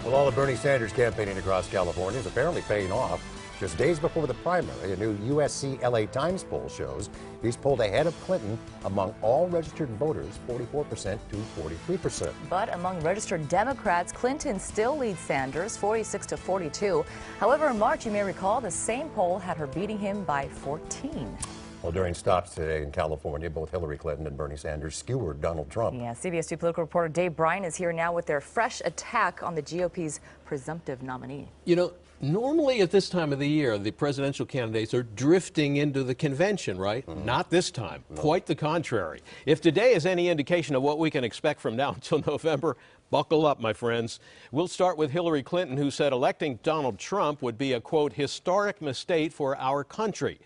Well, all of Bernie Sanders' campaigning across California is apparently paying off. Just days before the primary, a new USC LA Times poll shows he's pulled ahead of Clinton among all registered voters, 44% to 43%. But among registered Democrats, Clinton still leads Sanders, 46 to 42. However, in March, you may recall, the same poll had her beating him by 14. Well, during stops today in California, both Hillary Clinton and Bernie Sanders skewered Donald Trump. Yeah, CBS 2 political reporter Dave Bryan is here now with their fresh attack on the GOP's presumptive nominee. You know, normally at this time of the year, the presidential candidates are drifting into the convention, right? Not this time. No. Quite the contrary. If today is any indication of what we can expect from now until November, buckle up, my friends. We'll start with Hillary Clinton, who said electing Donald Trump would be a, quote, historic mistake for our country.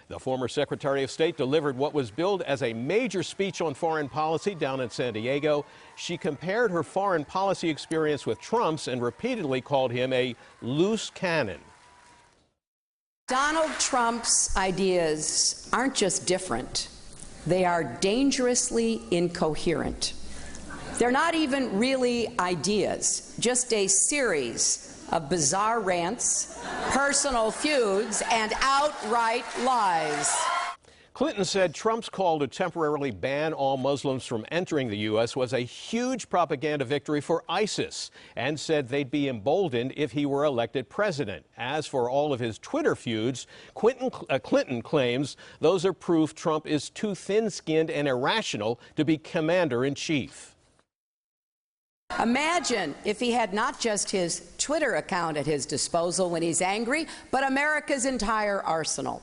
The former Secretary of State delivered what was billed as a major speech on foreign policy down in San Diego. She compared her foreign policy experience with Trump's and repeatedly called him a loose cannon. Donald Trump's ideas aren't just different, they are dangerously incoherent. They're not even really ideas, just a series of bizarre rants, personal feuds, and outright lies. Clinton said Trump's call to temporarily ban all Muslims from entering the U.S. was a huge propaganda victory for ISIS, and said they'd be emboldened if he were elected president. As for all of his Twitter feuds, Clinton claims those are proof Trump is too thin-skinned and irrational to be commander-in-chief. Imagine if he had not just his Twitter account at his disposal when he's angry, but America's entire arsenal.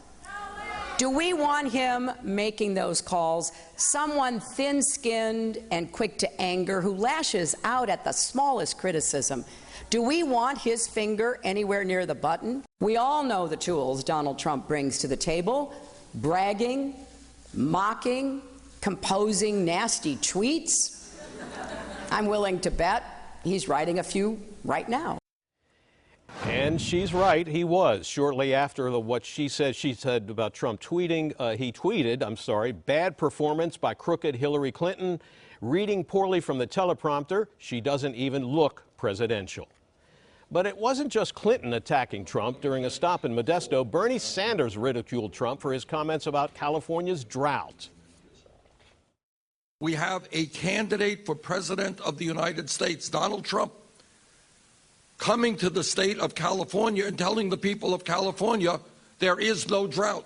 Do we want him making those calls? Someone thin-skinned and quick to anger who lashes out at the smallest criticism. Do we want his finger anywhere near the button? We all know the tools Donald Trump brings to the table: bragging, mocking, composing nasty tweets. I'm willing to bet he's writing a few right now. And she's right, he was. Shortly after what she said about Trump tweeting, he tweeted, bad performance by crooked Hillary Clinton, reading poorly from the teleprompter, she doesn't even look presidential. But it wasn't just Clinton attacking Trump. During a stop in Modesto, Bernie Sanders ridiculed Trump for his comments about California's drought. We have a candidate for President of the United States, Donald Trump, coming to the state of California and telling the people of California there is no drought.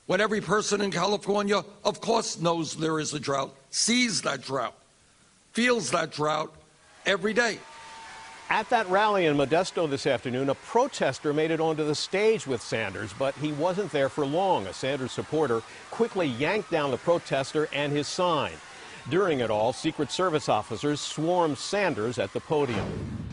When every person in California, of course, knows there is a drought, sees that drought, feels that drought every day. At that rally in Modesto this afternoon, a protester made it onto the stage with Sanders, but he wasn't there for long. A Sanders supporter quickly yanked down the protester and his sign. During it all, Secret Service officers swarmed Sanders at the podium.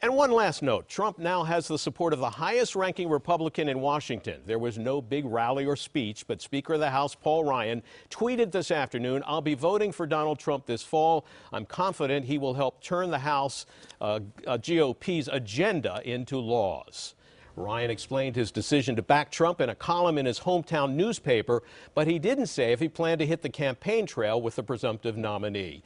And one last note, Trump now has the support of the highest-ranking Republican in Washington. There was no big rally or speech, but Speaker of the House Paul Ryan tweeted this afternoon, "I'll be voting for Donald Trump this fall. I'm confident he will help turn the House GOP's agenda into laws." Ryan explained his decision to back Trump in a column in his hometown newspaper, but he didn't say if he planned to hit the campaign trail with the presumptive nominee.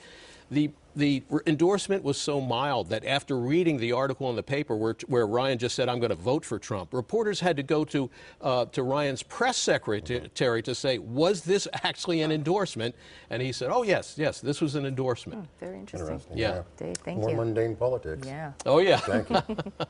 The endorsement was so mild that after reading the article in the paper where Ryan just said, "I'm going to vote for Trump," reporters had to go to Ryan's press secretary to say, was this actually an endorsement? And he said, "Oh, yes, this was an endorsement." Very interesting. Yeah. Dave, thank More you. mundane politics. Yeah. Oh, yeah. Thank you.